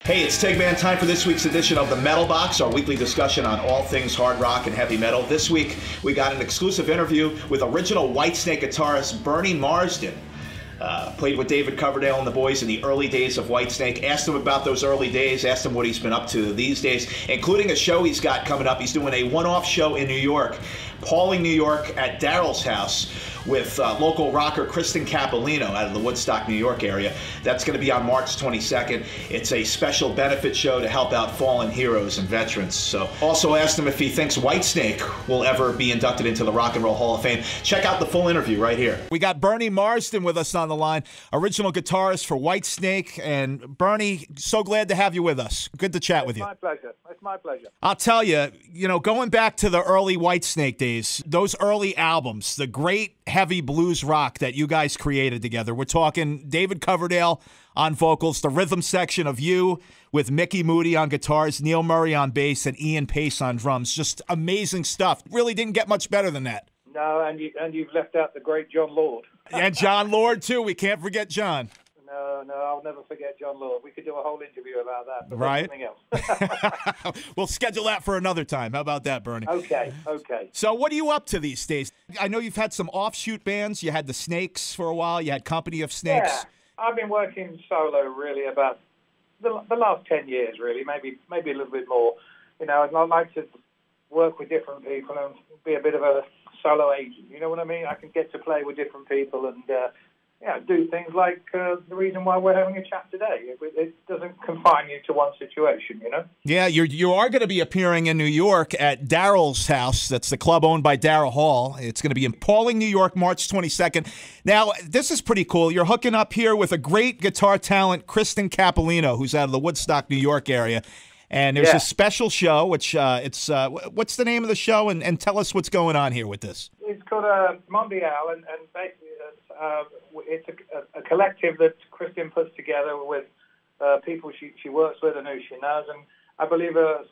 Hey, it's Tigman. Time for this week's edition of the Metal Box, our weekly discussion on all things hard rock and heavy metal. This week, we got an exclusive interview with original Whitesnake guitarist Bernie Marsden. Played with David Coverdale and the boys in the early days of Whitesnake. Asked him about those early days, asked him what he's been up to these days, including a show he's got coming up. He's doing a one-off show in New York, Pawling, New York, at Daryl's house with local rocker Kristen Capolino out of the Woodstock, New York area. That's going to be on March 22nd. It's a special benefit show to help out fallen heroes and veterans. So also asked him if he thinks Whitesnake will ever be inducted into the Rock and Roll Hall of Fame. Check out the full interview right here. We got Bernie Marsden with us on the line, original guitarist for Whitesnake. And Bernie, so glad to have you with us. Good to chat with you. It's my pleasure. It's my pleasure. I'll tell you, going back to the early Whitesnake days, those early albums, the great heavy blues rock that you guys created together. We're talking David Coverdale on vocals, the rhythm section of you with Mickey Moody on guitars, Neil Murray on bass, and Ian Pace on drums. Just amazing stuff. Really didn't get much better than that. No, and you've left out the great John Lord. And John Lord, too. We can't forget John. No, I'll never forget John Lord. We could do a whole interview about that, but right? Something else. We'll schedule that for another time. How about that, Bernie? Okay. So what are you up to these days? I know you've had some offshoot bands. You had the Snakes for a while. You had Company of Snakes. Yeah, I've been working solo really about the last 10 years, really, maybe a little bit more. I'd like to work with different people and be a bit of a solo agent. You know what I mean? I can get to play with different people and do things like the reason why we're having a chat today. It doesn't confine you to one situation, Yeah, you are going to be appearing in New York at Daryl's house. That's the club owned by Daryl Hall. It's going to be in Pawling, New York, March 22nd. Now, this is pretty cool. You're hooking up here with a great guitar talent, Kristen Capolino, who's out of the Woodstock, New York area. And there's a special show, which what's the name of the show? And tell us what's going on here with this. It's called Mondial, and basically it's a collective that Kristen puts together with people she works with and who she knows. And I believe a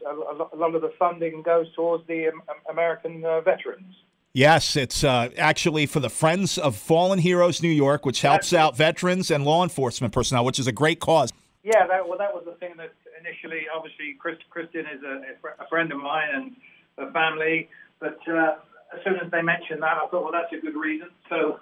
lot of the funding goes towards the American veterans. Yes, it's actually for the Friends of Fallen Heroes New York, which helps out veterans and law enforcement personnel, which is a great cause. Yeah, that was the thing that initially, obviously, Kristen is a friend of mine and a family, but as soon as they mentioned that, I thought, well, that's a good reason. So,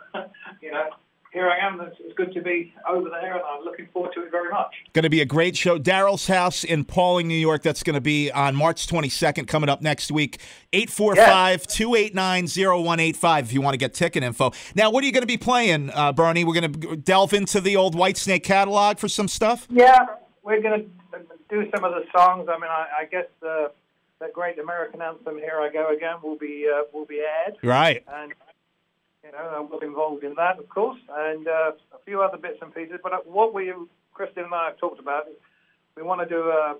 here I am. It's good to be over there, and I'm looking forward to it very much. Going to be a great show. Daryl's house in Pawling, New York. That's going to be on March 22nd, coming up next week. 845-289-0185 if you want to get ticket info. Now, what are you going to be playing, Bernie? We're going to delve into the old Whitesnake catalog for some stuff? Yeah, we're going to do some of the songs. I mean, I guess that great American anthem, Here I Go Again, will be aired. Right. And I was involved in that, of course, and a few other bits and pieces. But what Kristen and I have talked about is we want to do a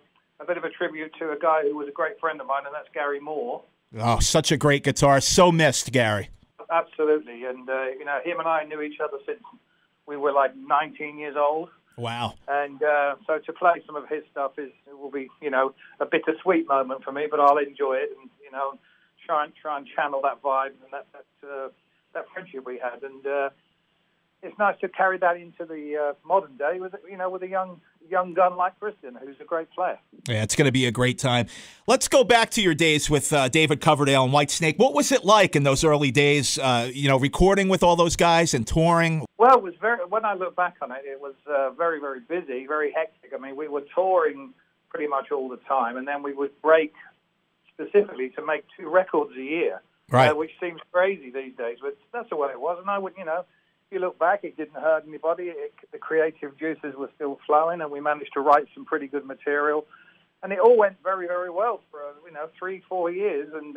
bit of a tribute to a guy who was a great friend of mine, and that's Gary Moore. Oh, such a great guitarist. So missed, Gary. Absolutely. And, him and I knew each other since we were like 19 years old. Wow. And so to play some of his stuff will be, a bittersweet moment for me, but I'll enjoy it and, try and channel that vibe and that friendship we had. And it's nice to carry that into the modern day with a young gun like Kristen, who's a great player. Yeah, it's going to be a great time. Let's go back to your days with David Coverdale and Whitesnake. What was it like in those early days, recording with all those guys and touring? Well, it was when I look back on it, it was very, very busy, very hectic. I mean, we were touring pretty much all the time, and then we would break specifically to make 2 records a year, right? Which seems crazy these days, but that's the way it was. And I would, if you look back, it didn't hurt anybody. The creative juices were still flowing, and we managed to write some pretty good material. And it all went very, very well for 3-4 years, and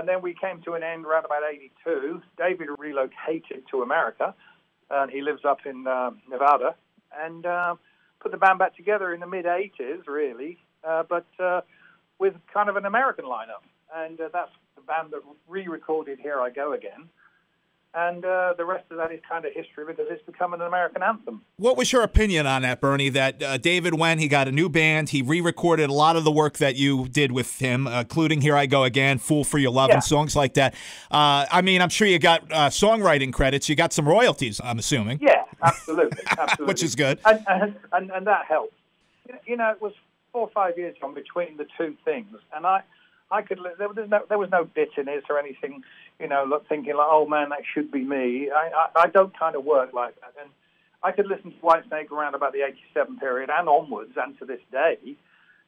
then we came to an end around about 82. David relocated to America, and he lives up in Nevada, and put the band back together in the mid-80s, really, but with kind of an American lineup. And that's the band that re-recorded Here I Go Again. And the rest of that is kind of history because it's become an American anthem. What was your opinion on that, Bernie, that David went, he got a new band, he re-recorded a lot of the work that you did with him, including Here I Go Again, Fool for Your Love, and songs like that. I'm sure you got songwriting credits. You got some royalties, I'm assuming. Yeah, absolutely. Which is good. And that helps. it was 4 or 5 years on between the two things, and I could there was no bitterness or anything, thinking like, oh man, that should be me. I don't kind of work like that, and I could listen to Whitesnake around about the '87 period and onwards, and to this day.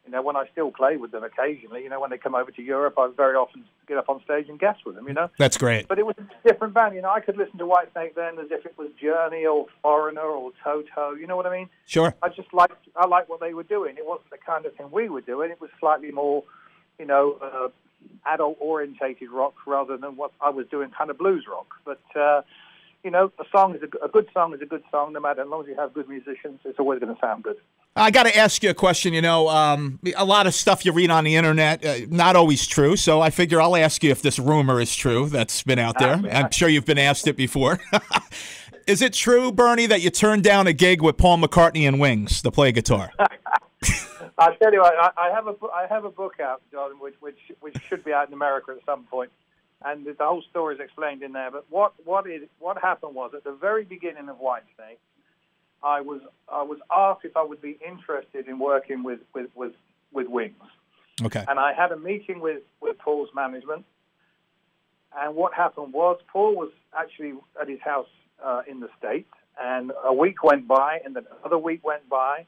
When I still play with them occasionally, when they come over to Europe, I very often get up on stage and guest with them, That's great. But it was a different band, I could listen to Whitesnake then as if it was Journey or Foreigner or Toto, you know what I mean? Sure. I liked what they were doing. It wasn't the kind of thing we were doing. It was slightly more, adult-orientated rock rather than what I was doing, kind of blues rock. But, a song is a good song is a good song, no matter, as long as you have good musicians, it's always going to sound good. I got to ask you a question. A lot of stuff you read on the internet, not always true. So I figure I'll ask you if this rumor is true that's been out there. I'm sure you've been asked it before. Is it true, Bernie, that you turned down a gig with Paul McCartney and Wings to play guitar? I'll tell you, I have a book out, John, which should be out in America at some point, and the whole story is explained in there. But what happened was at the very beginning of Whitesnake, I was asked if I would be interested in working with Wings. Okay. And I had a meeting with Paul's management. And what happened was Paul was actually at his house in the States, and a week went by, and then another week went by,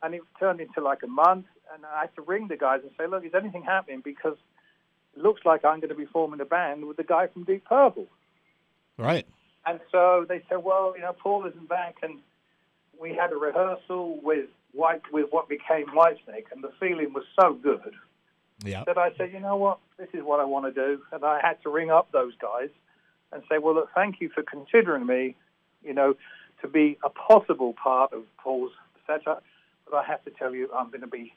and it turned into like a month. And I had to ring the guys and say, look, is anything happening? Because it looks like I'm going to be forming a band with the guy from Deep Purple. Right. And so they said, well, Paul isn't back, and we had a rehearsal with what became Whitesnake, and the feeling was so good that I said, you know what, this is what I want to do. And I had to ring up those guys and say, well, look, thank you for considering me, to be a possible part of Paul's setup. But I have to tell you, I'm going to be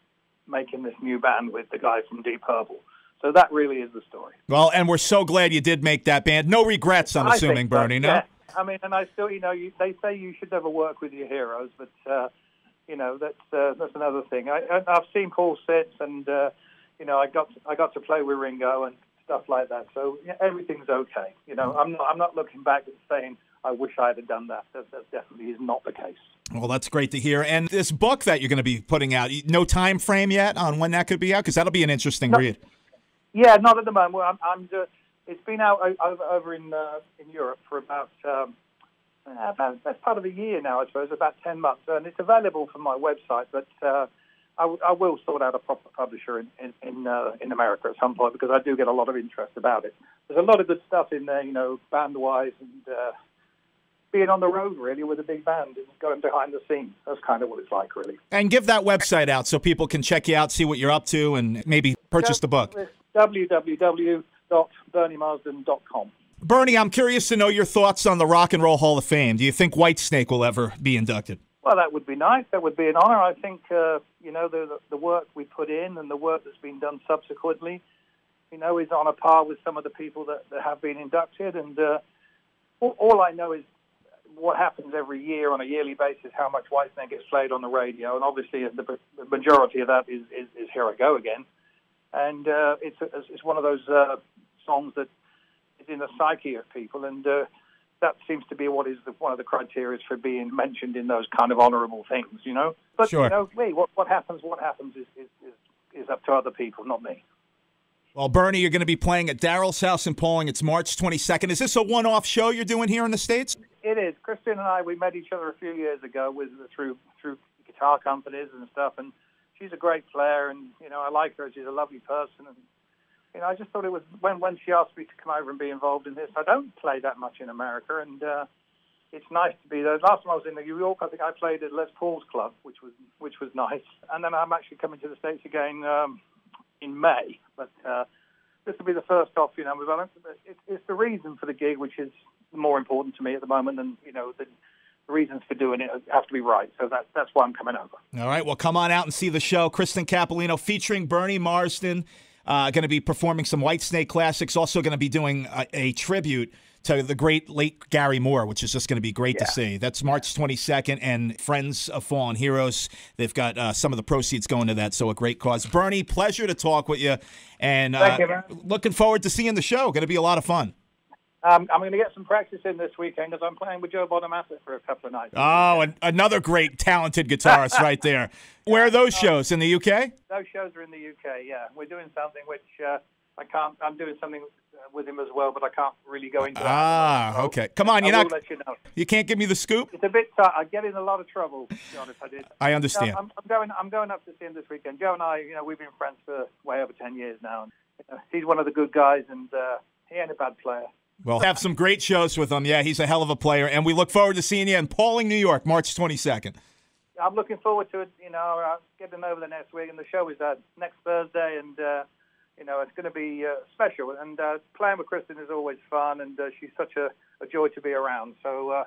making this new band with the guy from Deep Purple. So that really is the story. Well, and we're so glad you did make that band. No regrets, I'm assuming, Bernie, no? Yeah. I mean, and I still, they say you should never work with your heroes, but, that's another thing. I've seen Paul since, and, I got to play with Ringo and stuff like that. So everything's okay. I'm not looking back and saying, I wish I had done that. That definitely is not the case. Well, that's great to hear. And this book that you're going to be putting out, no time frame yet on when that could be out? Because that'll be an interesting read. Yeah, not at the moment. Well, it's been out over in Europe for about that's part of a year now, I suppose, about 10 months, and it's available from my website. But I will sort out a proper publisher in America at some point, because I do get a lot of interest about it. There's a lot of good stuff in there, band-wise, and being on the road, really, with a big band and going behind the scenes. That's kind of what it's like, really. And give that website out so people can check you out, see what you're up to, and maybe purchase the book. www.berniemarsden.com. Bernie, I'm curious to know your thoughts on the Rock and Roll Hall of Fame. Do you think Whitesnake will ever be inducted? Well, that would be nice. That would be an honor. I think, the work we put in and the work that's been done subsequently, is on a par with some of the people that have been inducted. And all I know is what happens every year on a yearly basis, how much Whitesnake gets played on the radio. And obviously the majority of that is Here I Go Again. And it's one of those songs that is in the psyche of people, and that seems to be what is one of the criteria for being mentioned in those kind of honourable things, But, sure. What happens is up to other people, not me. Well, Bernie, you're going to be playing at Daryl's house in Pawling. It's March 22nd. Is this a one-off show you're doing here in the States? It is. Christine and I, we met each other a few years ago through guitar companies and stuff, and she's a great player, and, I like her. She's a lovely person, and, I just thought it was, when she asked me to come over and be involved in this, I don't play that much in America, and it's nice to be there. Last time I was in New York, I think I played at Les Paul's Club, which was nice, and then I'm actually coming to the States again in May, but this will be the first off, it's the reason for the gig, which is more important to me at the moment than, the reasons for doing it have to be right. So that's why I'm coming over. All right, well, come on out and see the show. Kristen Capolino featuring Bernie Marsden, going to be performing some Whitesnake classics, also going to be doing a tribute to the great late Gary Moore, which is just going to be great to see. That's March 22nd, and Friends of Fallen Heroes. They've got some of the proceeds going to that, so a great cause. Bernie, pleasure to talk with you, and thank you, man. Looking forward to seeing the show. Going to be a lot of fun. I'm going to get some practice in this weekend because I'm playing with Joe Bonamassa for a couple of nights. Oh, and another great, talented guitarist right there. Where are those shows? In the UK? Those shows are in the UK, yeah. We're doing something which I can't. I'm doing something with him as well, but I can't really go into that. Ah, okay. Come on, I will let you know. You can't give me the scoop? It's a bit tight. I get in a lot of trouble, to be honest, I did. I understand. I'm going up to see him this weekend. Joe and I, we've been friends for way over 10 years now. And, he's one of the good guys, and he ain't a bad player. Well, have some great shows with him. Yeah, he's a hell of a player, and we look forward to seeing you in Pawling, New York, March 22nd. I'm looking forward to it. Getting over the next week, and the show is next Thursday, and it's going to be special. And playing with Kristen is always fun, and she's such a joy to be around. So,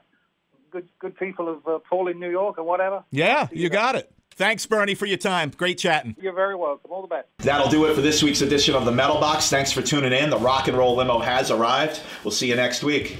good people of Pawling, New York, or whatever. Yeah, you got it. Thanks, Bernie, for your time. Great chatting. You're very welcome. All the best. That'll do it for this week's edition of the Metal Box. Thanks for tuning in. The rock and roll limo has arrived. We'll see you next week.